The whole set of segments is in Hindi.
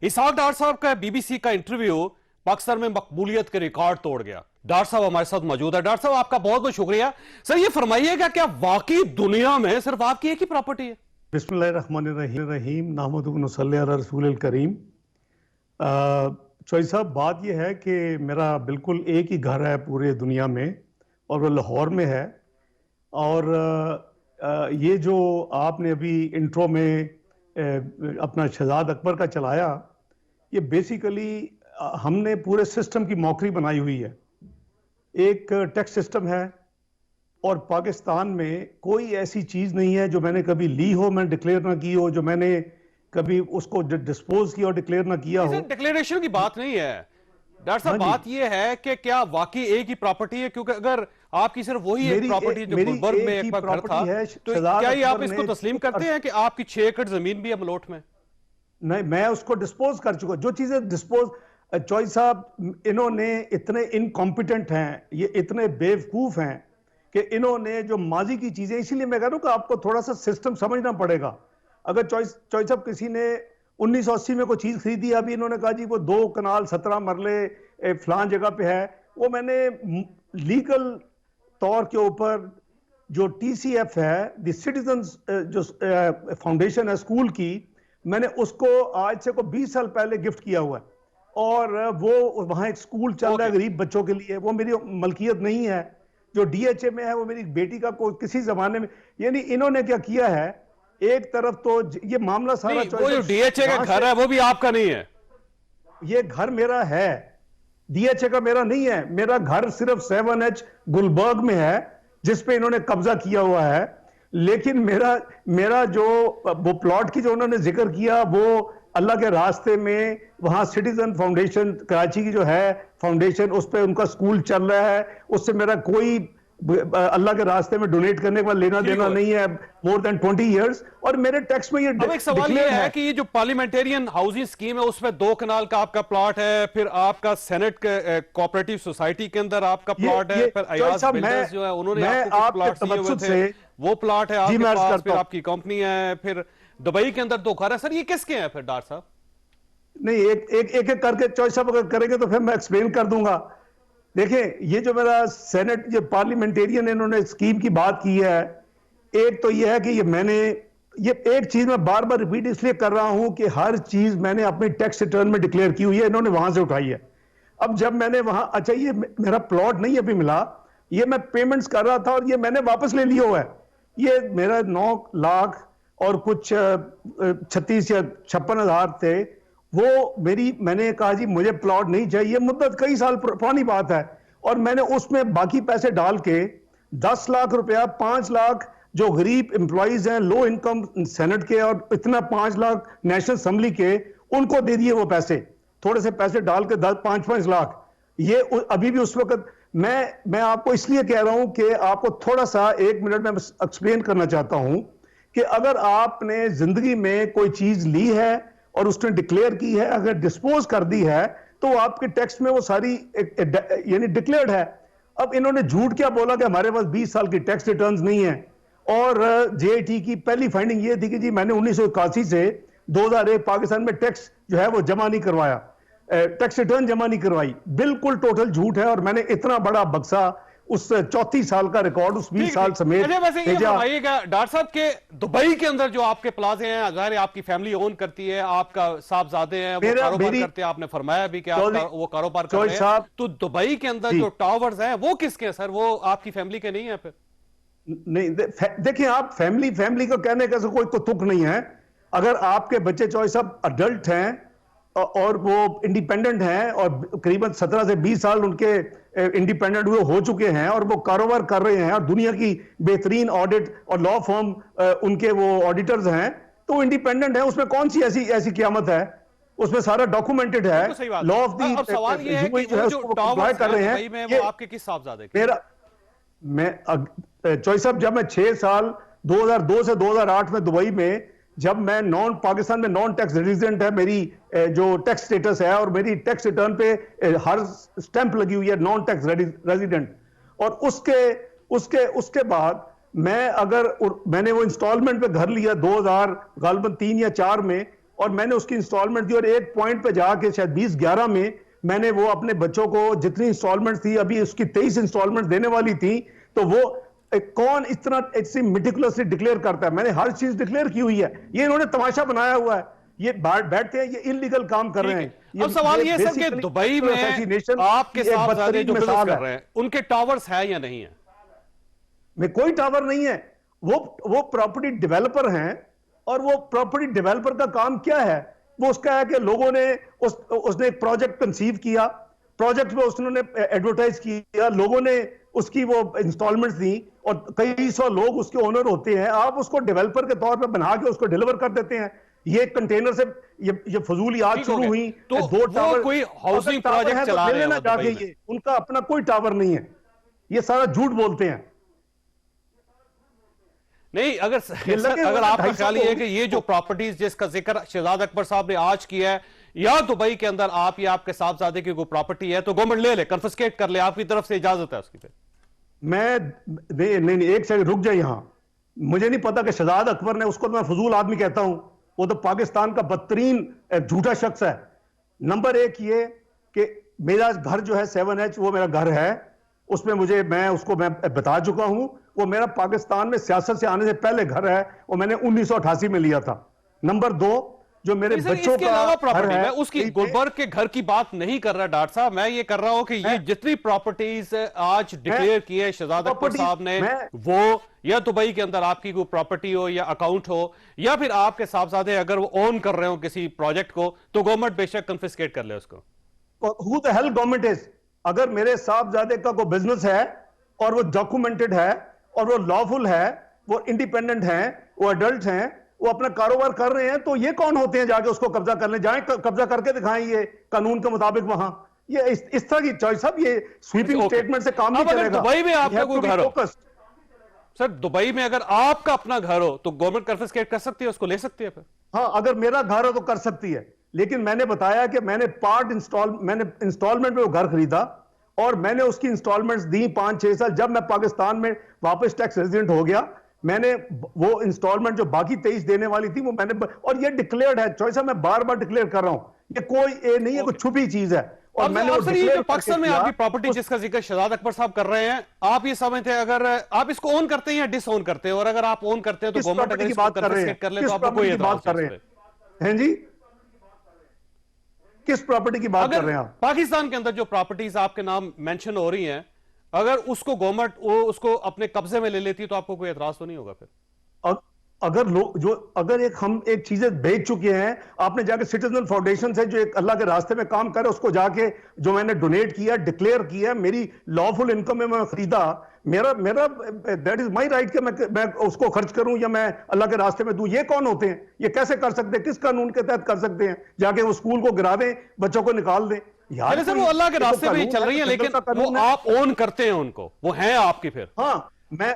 इसाक डार साहब का बीबीसी का इंटरव्यू पाकिस्तान में मकबूलियत के रिकॉर्ड तोड़ गया। डार साहब हमारे साथ मौजूद है। डार साहब आपका बहुत बहुत शुक्रिया। सर ये फरमाइएगा क्या वाकई दुनिया में सिर्फ आपकी एक ही प्रॉपर्टी है? बिस्मिल्लाहिर्रहमानिर्रहीम नहमदुहु व नसल्ली अला रसूलिल करीम। चौधरी साहब, बात यह है कि मेरा बिल्कुल एक ही घर है पूरे दुनिया में और वो लाहौर में है। और ये जो आपने अभी इंट्रो में अपना शहजाद अकबर का चलाया, ये बेसिकली हमने पूरे सिस्टम की मौकरी बनाई हुई है। एक टैक्स सिस्टम है और पाकिस्तान में कोई ऐसी चीज़ नहीं है जो मैंने कभी ली हो, मैंने डिक्लेयर ना की हो, जो मैंने कभी उसको डिस्पोज किया और डिक्लेयर ना किया हो। डिक्लेरेशन की बात नहीं है डॉक्टर साहब, बात यह है कि क्या वाकई एक ही प्रॉपर्टी है? क्योंकि अगर आपकी सिर्फ वही एक प्रॉपर्टी जो गुलबर्ग में एक घर था, तो क्या ही आप इसको तस्लीम करते हैं कि आपकी 6 एकड़ जमीन भी है मलोट में? नहीं, मैं उसको डिस्पोज कर चुका। जो चीजें डिस्पोज, चौधरी साहब इन्होंने इतने इनकॉम्पिटेंट हैं, ये इतने बेवकूफ हैं कि इन्होंने जो माजी की चीजें, इसीलिए मैं कह रहा हूं कि आपको थोड़ा सा सिस्टम समझना पड़ेगा। अगर चौधरी साहब किसी ने 1980 में कोई चीज खरीदी, अभी इन्होंने कहा जी वो 2 कनाल 17 मरले फलान जगह पे है, वो मैंने लीगल तौर के ऊपर जो TCF है, द सिटीजन्स जो फाउंडेशन है स्कूल की, मैंने उसको आज से को 20 साल पहले गिफ्ट किया हुआ है। और वो वहां एक स्कूल चल रहा है गरीब बच्चों के लिए, वो मेरी मलकियत नहीं है। जो DHA में है वो मेरी बेटी का किसी जमाने में। यानी इन्होंने क्या किया है, एक तरफ तो ये मामला सारा वो जो DHA का घर है वो भी आपका नहीं है। ये घर मेरा है, DHA का मेरा नहीं है। मेरा घर सिर्फ 7H गुलबर्ग में है जिसपे इन्होंने कब्जा किया हुआ है। लेकिन मेरा जो वो प्लॉट की जो उन्होंने जिक्र किया, वो अल्लाह के रास्ते में वहां सिटीजन फाउंडेशन कराची की जो है फाउंडेशन, उस पर उनका स्कूल चल रहा है। उससे मेरा कोई अल्लाह के रास्ते में डोनेट करने का लेना देना नहीं है, मोर देन 20 इयर्स। और मेरे टैक्स में ये अब एक सवाल ये है कि ये जो पार्लियामेंटेरियन हाउसिंग स्कीम है उसमें 2 कनाल का आपका प्लॉट है, फिर आपका सेनेट कोऑपरेटिव सोसाइटी के अंदर आपका प्लॉट है, फिर अयाज बिल्डर्स जो है उन्होंने आपको प्लॉट दिए हुए थे, वो प्लॉट है आपके पास, फिर आपकी कंपनी है, फिर दुबई के अंदर 2 घर है। सर ये किसके हैं फिर डॉक्टर साहब? नहीं, एक करके चॉइस साहब अगर करेंगे तो फिर मैं एक्सप्लेन कर दूंगा। देखें, ये जो मेरा सेनेट, ये पार्लियामेंटेरियन इन्होंने स्कीम की बात की है, एक तो ये है कि ये एक चीज मैं बार बार रिपीट इसलिए कर रहा हूं कि हर चीज मैंने अपनी टैक्स रिटर्न में डिक्लेयर की हुई है, इन्होंने वहां से उठाई है। अब जब मैंने वहां, अच्छा ये मेरा प्लॉट नहीं अभी मिला, ये मैं पेमेंट्स कर रहा था और ये मैंने वापस ले लिया हुआ है। ये मेरा 9 लाख और कुछ 36 या 56 हजार थे। मैंने कहा जी मुझे प्लॉट नहीं चाहिए, मुद्दत कई साल पुरानी बात है, और मैंने उसमें बाकी पैसे डाल के 10 लाख रुपया, 5 लाख जो गरीब एम्प्लॉइज हैं, लो इनकम सेनेट के, और इतना 5 लाख नेशनल असेंबली के, उनको दे दिए वो पैसे, थोड़े से पैसे डाल के 5-5 लाख। ये अभी भी उस वक्त मैं आपको इसलिए कह रहा हूं कि आपको थोड़ा सा 1 मिनट में एक्सप्लेन करना चाहता हूं कि अगर आपने जिंदगी में कोई चीज ली है और उसने डिक्लेयर की है, अगर डिस्पोज कर दी है, तो आपके टैक्स में वो सारी यानी डिक्लेयर्ड है। अब इन्होंने झूठ क्या बोला कि हमारे पास 20 साल की टैक्स रिटर्न्स नहीं है। और JIT की पहली फाइंडिंग ये थी कि जी मैंने 1981 से 2001 पाकिस्तान में टैक्स जो है वो जमा नहीं करवाया, टैक्स रिटर्न जमा नहीं करवाई। बिल्कुल टोटल झूठ है। और मैंने इतना बड़ा बक्सा उस 34 साल का रिकॉर्ड उस 20 साल समेत डॉक्टर साहब के दुबई के अंदर जो आपके प्लाजे हैं, अगर आपकी फैमिली ओन करती है, आपका साहबजादे हैं वो कारोबार करते हैं, आपने फरमाया भी कि आपका वो कारोबार कर रहे हैं, तो दुबई के अंदर जो टावर्स हैं वो किसके हैं सर? वो आपकी फैमिली के नहीं है? फिर नहीं, देखिए आप फैमिली को कहने का कोई तो तुक नहीं है। अगर आपके बच्चे चॉइस साहब अडल्ट हैं और वो इंडिपेंडेंट हैं और करीबन 17 से 20 साल उनके इंडिपेंडेंट हुए हो चुके हैं और वो कारोबार कर रहे हैं और दुनिया की बेहतरीन ऑडिट और लॉ फर्म उनके वो ऑडिटर्स हैं, तो इंडिपेंडेंट है, उसमें कौन सी ऐसी क़यामत है? उसमें सारा डॉक्यूमेंटेड है। लॉ ऑफ दी सवाल ये है कि वो जो टावर्स कर रहे हैं वो आपके किस साहबजादे के? चॉइस साहब, जब मैं 6 साल 2002 से 2008 में दुबई में, जब मैं पाकिस्तान में नॉन टैक्स रेजिडेंट है, मेरी जो टैक्स स्टेटस है और मेरी टैक्स रिटर्न पे हर स्टैंप लगी हुई है नॉन टैक्स रेजिडेंट, और उसके बाद मैंने वो इंस्टॉलमेंट पे घर लिया 2000 गालबन 3 या 4 में, और मैंने उसकी इंस्टॉलमेंट दी, और एक पॉइंट पे जाके शायद 2011 में मैंने वो अपने बच्चों को जितनी इंस्टॉलमेंट थी, अभी उसकी 23 इंस्टॉलमेंट देने वाली थी, तो वो कौन इस तरह ऐसी मेटिकुलसली डिक्लेयर करता है? मैंने हर चीज डिक्लेयर की हुई है। ये इन्होंने तमाशा बनाया हुआ है, ये बैठते हैं, ये इलीगल काम कर रहे हैं। अब सवाल ये सर कि दुबई में आपके साहबजादे जो बिजनेस कर रहे हैं, उनके टावर्स है या नहीं है? में कोई टावर नहीं है। वो प्रॉपर्टी डेवलपर हैं, और वो प्रॉपर्टी डेवलपर का काम क्या है? वो उसका है कि लोगों ने उसने एक प्रोजेक्ट कंसीव किया, प्रोजेक्ट में उसने एडवर्टाइज किया, लोगों ने उसकी वो इंस्टॉलमेंट्स दी, और कई सौ लोग उसके ओनर होते हैं। आप उसको डेवलपर के तौर पे बना के उसको डिलीवर कर देते हैं। ये कंटेनर से ये फजूली आज शुरू हुई, तो 2 टावर, कोई हाउसिंग प्रोजेक्ट चला रहे हैं जाके, ये उनका अपना कोई टावर नहीं है। ये सारा झूठ बोलते हैं। नहीं, अगर आपका ख्याल ये है कि ये जो प्रॉपर्टीज जिसका जिक्र शहजाद अकबर साहब ने आज किया है, या दुबई के अंदर आप या आपके साहबजादे की कोई प्रॉपर्टी है, तो गवर्नमेंट ले ले, कन्फिस्केट कर ले, आपकी तरफ से इजाजत है उसकी? नहीं, एक सेकंड रुक जाए। यहां मुझे नहीं पता कि शहजाद अकबर ने, उसको तो मैं फजूल आदमी कहता हूं, वो तो पाकिस्तान का बदतरीन झूठा शख्स है। नंबर एक ये कि मेरा घर जो है 7H, वो मेरा घर है, उसमें मैं बता चुका हूं, वो मेरा पाकिस्तान में सियासत से आने से पहले घर है, वो मैंने 1988 में लिया था। नंबर 2, जो मेरे बच्चों का घर है, मैं उसकी गुलबर्ग के घर की बात नहीं कर रहा डॉक्टर साहब, मैं ये कर रहा हूं कि ये जितनी प्रॉपर्टीज आज डिक्लेयर की है शहजाद अकबर साहब ने, वो या दुबई के अंदर आपकी कोई प्रॉपर्टी हो या अकाउंट हो, या फिर आपके साहबजादे अगर वो ओन कर रहे हो किसी प्रोजेक्ट को, तो गवर्नमेंट बेशक कन्फिस्केट कर ले उसको। Who the hell government is? अगर मेरे साहबजादे का कोई बिजनेस है और वो डॉक्यूमेंटेड है और वो लॉफुल है, वो इंडिपेंडेंट हैं, वो अडल्ट हैं, वो अपना कारोबार कर रहे हैं, तो ये कौन होते हैं जाके उसको कब्जा कर ले? जाए कब्जा करके दिखाएं ये कानून के मुताबिक वहां। ये इस तरह की चॉइस, अब ये स्वीपिंग स्टेटमेंट से काम नहीं चलेगा। दुबई में आपका कोई घर हो सर, दुबई में अगर आपका अपना घर हो, तो गवर्नमेंट कन्फिस्केट कर सकती है, उसको ले सकती है फिर? हाँ, अगर मेरा घर हो तो कर सकती है, लेकिन मैंने बताया कि मैंने इंस्टॉलमेंट में वो घर खरीदा, और मैंने उसकी इंस्टॉलमेंट्स दी 5-6 साल। जब मैं पाकिस्तान में वापस टैक्स रेजिडेंट हो गया, मैंने वो इंस्टॉलमेंट जो बाकी 23 देने वाली थी, वो मैंने, और ये डिक्लेयर्ड है। चॉइस मैं बार बार डिक्लेयर कर रहा हूं, ये कोई ये नहीं है, कोई छुपी चीज है। और मैंने वो डिक्लेयर पाकिस्तान में आपकी प्रॉपर्टी जिसका जिक्र शहजाद अकबर साहब कर रहे हैं, आप ये समझते हैं अगर आप इसको ओन करते हैं या डिसओन करते हैं? और अगर आप ओन करते हैं तो गवर्नमेंट अगर इसको कन्फिस्केट कर ले तो आपको कोई एतराज कर रहे हैं? जी, किस प्रॉपर्टी की बात कर रहे हैं आप? पाकिस्तान के अंदर जो प्रॉपर्टीज आपके नाम मेंशन हो रही हैं, अगर उसको गवर्नमेंट उसको अपने कब्जे में ले लेती तो आपको कोई एतराज तो नहीं होगा फिर? अगर हम एक चीजें बेच चुके हैं, आपने जाके सिटीजन फाउंडेशन से जो एक अल्लाह के रास्ते में काम करे, उसको जाके जो मैंने डोनेट किया, डिक्लेयर किया, मेरी लॉफुल इनकम में मैं खरीदा, मेरा दैट इज माई राइट कि मैं उसको खर्च करूं या मैं अल्लाह के रास्ते में दूं। ये कौन होते हैं? ये कैसे कर सकते हैं? किस कानून के तहत कर सकते हैं? जाके वो स्कूल को गिरा दें, बच्चों को निकाल दें? यार सर, वो अल्लाह के रास्ते में चल रही है, लेकिन वो आप ओन करते हैं उनको, वो हैं आपकी फिर? हाँ,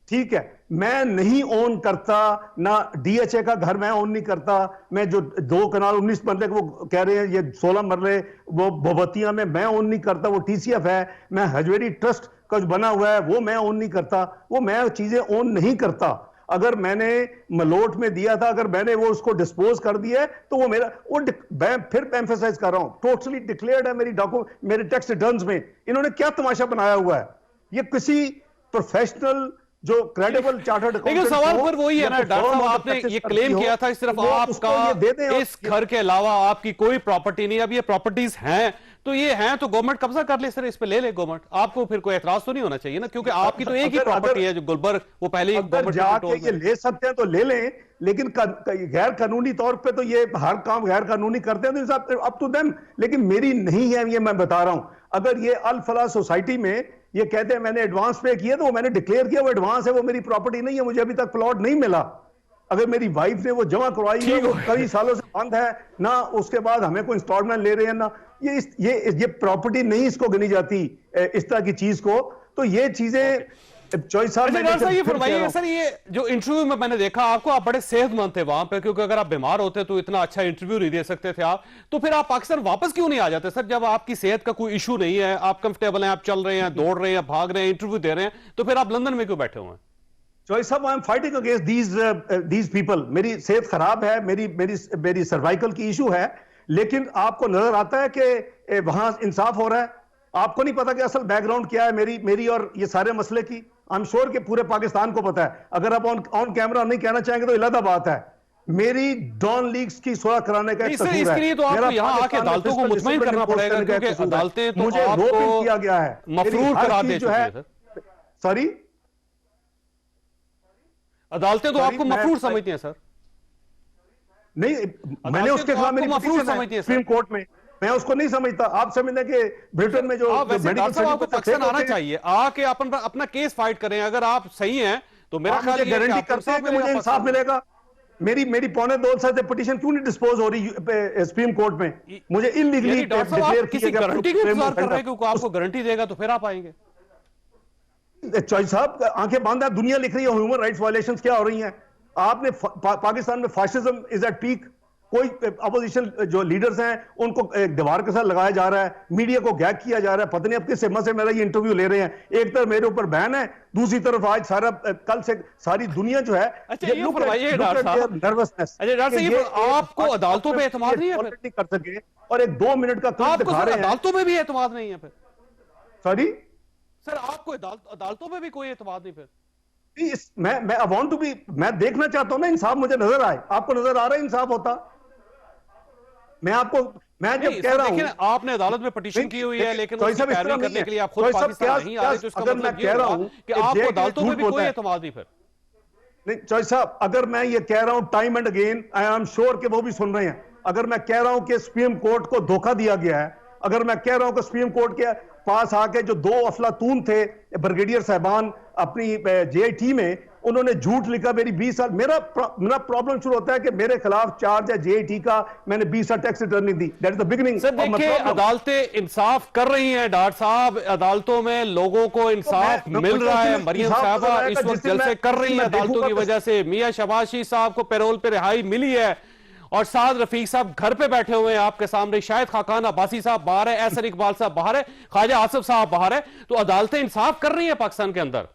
ठीक है, मैं नहीं ओन करता ना। डीएचए का घर मैं ओन नहीं करता। मैं जो 2 कनाल 19 मरले वो कह रहे हैं, ये 16 मरले वो भोबतिया में, मैं ओन नहीं करता। वो टीसीएफ है। मैं हजवेरी ट्रस्ट का जो बना हुआ है वो मैं ओन नहीं करता। वो मैं चीजें ओन नहीं करता। अगर मैंने मलोट में दिया था, अगर मैंने वो उसको डिस्पोज कर दिया है, तो वो मेरा, वो मैं फिर एम्फेसाइज कर रहा हूं, टोटली डिक्लेयर्ड है मेरे टैक्स रिटर्न्स में। इन्होंने क्या तमाशा बनाया हुआ है? ये किसी प्रोफेशनल जो क्रेडिबल चार्टर्ड लेकिन सवाल पर वही है ना डॉक्टर साहब, आपने ये क्लेम किया था सिर्फ आपका इस घर के अलावा आपकी कोई प्रॉपर्टी नहीं। अब ये प्रॉपर्टीज हैं तो ये हैं, तो गवर्नमेंट कब्जा कर ले सर, इस पे ले ले गवर्नमेंट। आपको फिर कोई एतराज तो नहीं होना चाहिए ना, क्योंकि आपकी तो एक ही प्रॉपर्टी है जो गुलबर्ग, वो पहले ही गवर्नमेंट ये ले सकते हैं तो ले लें, लेकिन गैर कानूनी तौर पे तो ये हर काम गैर कानूनी करते हैं, तो अप टू देम। लेकिन मेरी नहीं है, ये मैं बता रहा हूं। अगर ये अल फलाह सोसाइटी में ये कहते हैं मैंने एडवांस पे किया, तो वो मैंने डिक्लेयर किया, वो एडवांस है, वो मेरी प्रॉपर्टी नहीं है, मुझे अभी तक प्लॉट नहीं मिला। अगर मेरी वाइफ ने वो जमा करवाई है, वो कई सालों से बंद है ना, उसके बाद हमें कोई इंस्टॉलमेंट ले रहे हैं ना, ये प्रॉपर्टी नहीं इसको गिनी जाती इस तरह की चीज को। तो ये चीजें ये फरमाइए सर, ये जो इंटरव्यू में मैंने देखा आपको, आप बड़े सेहतमंद थे वहां पे, क्योंकि अगर आप बीमार होते तो इतना अच्छा इंटरव्यू नहीं दे सकते थे आप, तो फिर आप पाकिस्तान वापस क्यों नहीं आ जाते सर? जब आपकी सेहत का कोई इशू नहीं है, आप कंफर्टेबल हैं, आप चल रहे हैं, दौड़ रहे हैं, भाग रहे हैं, इंटरव्यू दे रहे हैं, तो फिर आप लंदन में क्यों बैठे हुए हैं? चॉइस साहब, I am fighting against these people. मेरी सेहत खराब है, मेरी सर्वाइकल की इशू है, लेकिन आपको नजर आता है कि वहां इंसाफ हो रहा है? आपको नहीं पता कि असल बैकग्राउंड क्या है मेरी और ये सारे मसले की? आई एम श्योर कि पूरे पाकिस्तान को पता है। अगर आप ऑन कैमरा नहीं कहना चाहेंगे तो अलग बात है। मेरी डॉन लीग्स की सुलह कराने का इसके लिए तो आपको यहाँ आके अदालतों को मुतमईन करना पड़ेगा, क्योंकि अदालतें तो मुझे आपको किया गया है, मफरूर करार दे चुकी है। सॉरी, अदालतें तो आपको मफरूर समझती हैं सर। नहीं, मैंने उसके खिलाफ मेरी मफरूर समझती है सुप्रीम कोर्ट में, मैं उसको नहीं समझता। आप समझते कि ब्रिटेन में जो आपको पाकिस्तान आना चाहिए, आके अपना केस फाइट करें। अगर आप सही हैं तो मेरा ख्याल है गारंटी करते हैं कि मुझे इंसाफ मिलेगा। मेरी पौने 2 साल से पिटीशन क्यों नहीं डिस्पोज हो रही सुप्रीम कोर्ट में? मुझे इलीगली डिक्लेयर किसी गारंटी का इंतजार कर रहे हैं कि आपको गारंटी देगा तो फिर आप आएंगे। चॉइस साहब, आंखें बांधा, दुनिया लिख रही है ह्यूमन राइट्स वायलेशंस क्या हो रही हैं। आपने पाकिस्तान में फाशिज्म इज एट पीक। कोई अपोजिशन जो लीडर्स हैं उनको एक दीवार के साथ लगाया जा रहा है, मीडिया को गैग किया जा रहा है। पता नहीं अब किस हिम्मत से मेरा ये इंटरव्यू ले रहे हैं। एक तरफ मेरे ऊपर बैन है, दूसरी तरफ आज कल से सारी दुनिया जो है। अच्छा, ये फरमाइए डॉक्टर साहब, नर्वसनेस। अच्छा डॉक्टर साहब, ये आपको अदालतों पे एतमाद नहीं है फिर? नहीं कर सके और एक 2 मिनट का क्लिप दिखा रहे हैं। अदालतों में भी एतमाद नहीं है फिर? सॉरी सर, आपको अदालतों में भी कोई एतमाद नहीं फिर? मैं आई वांट टू बी, मैं देखना चाहता हूं ना इंसाफ मुझे नजर आए। आपको नजर आ रहा है इंसाफ होता? मैं जब कह रहा हूं, आपने अदालत में पिटीशन की हुई है, लेकिन उसकी पैरवी करने के लिए आप खुद पाकिस्तान नहीं आ रहे, तो इसका मतलब ये हुआ कि आपको अदालतों में भी कोई एतमाद नहीं फिर? नहीं चॉइस साहब, अगर मैं ये कह रहा हूं time and again, I am sure कि वो भी सुन रहे हैं। अगर मैं कह रहा हूं कि सुप्रीम कोर्ट को धोखा दिया गया है, अगर मैं कह रहा हूं कि सुप्रीम कोर्ट के पास आके जो 2 अफलातून थे ब्रिगेडियर साहबान अपनी जेआईटी में, उन्होंने झूठ लिखा मेरी 20 साल। मेरा प्रॉब्लम शुरू होता है कि मेरे खिलाफ चार्ज है जेआईटी का, मैंने 20 साल टैक्स रिटर्न नहीं दी। That is the beginning. Sir देखिए, अदालतें इंसाफ कर रही हैं डॉक्टर साहब, अदालतों में लोगों को इंसाफ मिल रहा है। मरियम साहबा इस वक्त जलसे कर रही हैं अदालतों की वजह से। मियां शबाशी साहब को पैरोल पे रिहाई मिली है और साद रफीक साहब घर पे बैठे हुए हैं आपके सामने। शायद खाकान अब्बासी साहब बाहर है, एहसन इकबाल साहब बाहर है, ख्वाजा आसिफ साहब बाहर है। तो अदालतें इंसाफ कर रही हैं पाकिस्तान के अंदर।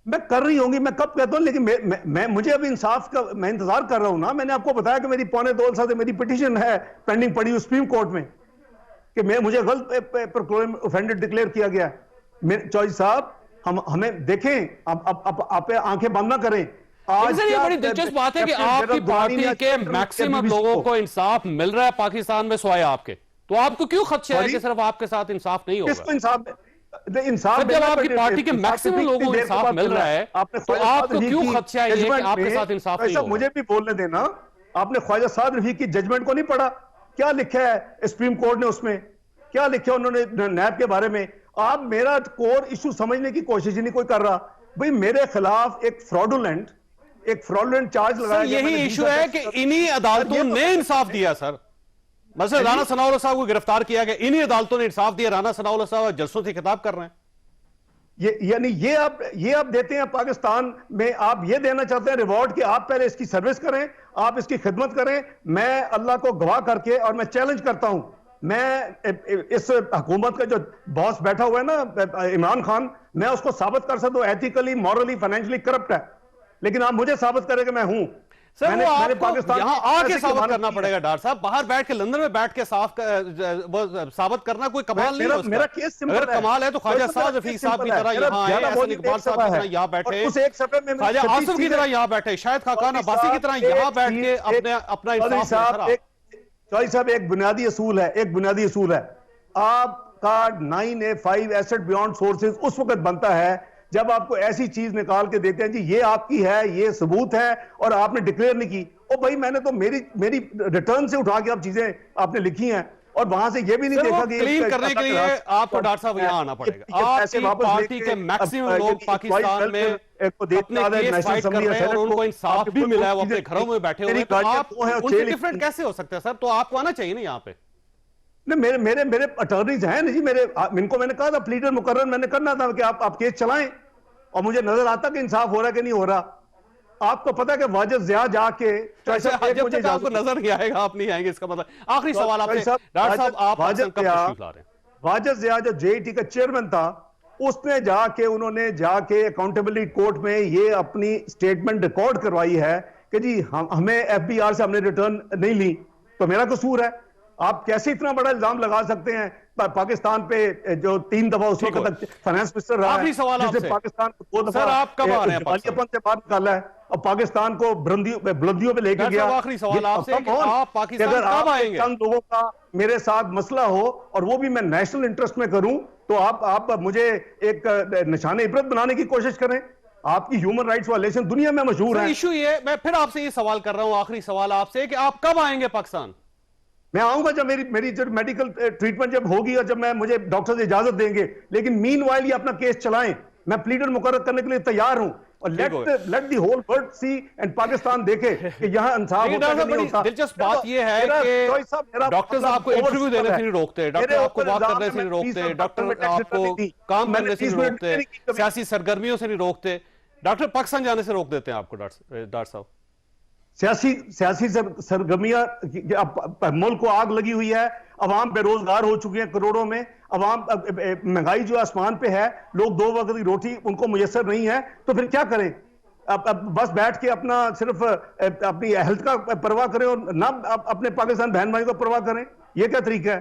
मैं कर रही होंगी, मैं कब कहता हूं, लेकिन मुझे अभी इंसाफ का मैं इंतजार कर रहा हूं ना। मैंने आपको बताया कि मेरी पौने 2 साल से मेरी पिटीशन है पेंडिंग पड़ी सुप्रीम कोर्ट में कि मुझे गलत प्रोक्लेम ऑफेंडेड डिक्लेयर किया गया। मेरे चॉइस साहब, हमें देखें, आप आंखें बंद ना करें। ये बड़ी दिलचस्प बात है कि आपकी पार्टी के मैक्सिमम लोगों को इंसाफ मिल रहा है पाकिस्तान में सिवाय आपके। तो आपको क्यों खदशा है कि सिर्फ आपके साथ इंसाफ नहीं होगा? किसको इंसाफ? जब आपकी पार्टी के मैक्सिमम लोगों को इंसाफ मिल रहा है तो आपको क्यों खदशा है कि आपके साथ इंसाफ नहीं होगा? मुझे भी बोलने देना। आपने ख्वाजा साद रफीक की जजमेंट को नहीं पढ़ा? क्या लिखा है सुप्रीम कोर्ट ने? उसमें क्या लिखा उन्होंने नैब के बारे में? आप मेरा कोर इशू समझने की कोशिश ही नहीं कोई कर रहा। भाई मेरे खिलाफ एक फ्रॉडुलेंट चार्ज लगाया गया। यही इशू है कि इन्हीं अदालतों ने इंसाफ दिया सर। मतलब राना सनाउल्लाह साहब को गिरफ्तार किया गया, इन्हीं अदालतों ने इंसाफ दिया। राना सनाउल्लाह साहब जलसों से खिताब कर रहे हैं। यानी ये आप देते हैं पाकिस्तान में, आप ये देना चाहते हैं रिवॉर्ड कि आप पहले इसकी सर्विस करें, आप इसकी खिदमत करें। मैं अल्लाह को गवाह करके और मैं चैलेंज करता हूं, मैं इस हुकूमत का जो बॉस बैठा हुआ है ना इमरान खान, मैं उसको साबित कर सकता हूं एथिकली, मॉरली, फाइनेंशियली करप्ट है। लेकिन आप मुझे साबित करें कि मैं हूं। सर वो आपको यहां आके साबित करना पड़ेगा डॉक्टर साहब। बाहर बैठ के, लंदन में बैठ के साबित करना कोई कमाल नहीं है। मेरा केस सिंपल है। अगर कमाल है तो ख्वाजा साद रफीक साहब की तरह यहां आए, एहसन इकबाल साहब की तरह यहां बैठे, ख्वाजा आसिफ की तरह यहां बैठे, शायद खाकान अब्बासी की तरह यहां बैठ के अपना इंसाफ। चौधरी साहब, एक बुनियादी असूल है, आपका 9A5 एसेट बियॉन्ड सोर्सेज उस वक्त बनता है जब आपको ऐसी चीज निकाल के देते हैं जी ये आपकी है, ये सबूत है और आपने डिक्लेयर नहीं की। ओ भाई, मैंने तो मेरी रिटर्न से उठा के आप चीजें आपने लिखी हैं और वहां से ये भी नहीं देखा कि क्लीन करने के लिए आपको डॉक्टर साहब यहां आना पड़ेगा। आपकी पार्टी के मैक्सिमम लोग पाकिस्तान में अपने केस फाइट कर रहे हैं और उनको इंसाफ भी मिला है, वो अपने घरों में बैठे हुए हैं। तो आप उनसे डिफरेंट कैसे हो सकते हैं सर? तो आपको आना चाहिए ना यहाँ पे। मेरे अटॉर्नीज हैं ना जी, इनको मैंने कहा था प्लीडर मुकर्रर मैंने करना था कि आप केस चलाएं और मुझे नजर आता कि इंसाफ हो रहा है कि नहीं हो रहा। आपको पता है कि वाजिद जिया जाके जब तक आपको नजर नहीं आएगा आप नहीं आएंगे, इसका मतलब। आखिरी सवाल आपसे डॉक्टर साहब, आप वाजिद जिया जो जेआईटी का चेयरमैन था, उसने उन्होंने जाके अकाउंटेबिलिटी कोर्ट में ये अपनी स्टेटमेंट रिकॉर्ड करवाई है कि जी हमें एफबीआर से हमने रिटर्न नहीं ली, तो मेरा कसूर है। आप कैसे इतना बड़ा इल्जाम लगा सकते हैं पाकिस्तान पे, जो 3 दफा उस वक्त तक फाइनेंस मिनिस्टर रहा है, जिसने पाकिस्तान को 2 दफा दिवालियापन से बाहर निकाला है और पाकिस्तान को बुलंदियों पे लेके गया। आखिरी सवाल आपसे कि आप पाकिस्तान कब आएंगे? चंद लोगों का मेरे साथ मसला हो और वो भी मैं नेशनल इंटरेस्ट में करूं, तो आप मुझे एक निशाने इबरत बनाने की कोशिश करें। आपकी ह्यूमन राइट्स वायलेशन दुनिया में मशहूर है। इशू ये, मैं फिर आपसे ये सवाल कर रहा हूं, आखिरी सवाल आपसे, कि आप कब आएंगे पाकिस्तान? मैं आऊंगा जब मेरी जब मेडिकल ट्रीटमेंट जब होगी और जब मुझे डॉक्टर इजाजत देंगे, लेकिन मीनवाइल ये अपना केस चलाएं। मैं प्लीडर मुकर्रर करने के लिए तैयार हूं और let the whole world see and Pakistan देखे कि यहां इंसाफ होता है, नहीं होता। दिलचस्प बात ये है कि डॉक्टर्स आपको इंटरव्यू देने से नहीं रोकते, डॉक्टर आपको बात करने से नहीं रोकते, डॉक्टर आपको काम करने से नहीं रोकते, सियासी सरगर्मियों से नहीं रोकते, डॉक्टर पाकिस्तान जाने से रोक देते हैं आपको डॉक्टर साहब। सियासी सरगर्मियां, मुल्क को आग लगी हुई है, अवाम बेरोजगार हो चुकी है करोड़ों में, अवाम महंगाई जो आसमान पे है, लोग 2 वक्त की रोटी उनको मुयसर नहीं है, तो फिर क्या करें? अब बस बैठ के अपना सिर्फ अपनी हेल्थ का परवाह करें और ना अपने पाकिस्तान बहन भाई को परवाह करें? ये क्या तरीका है?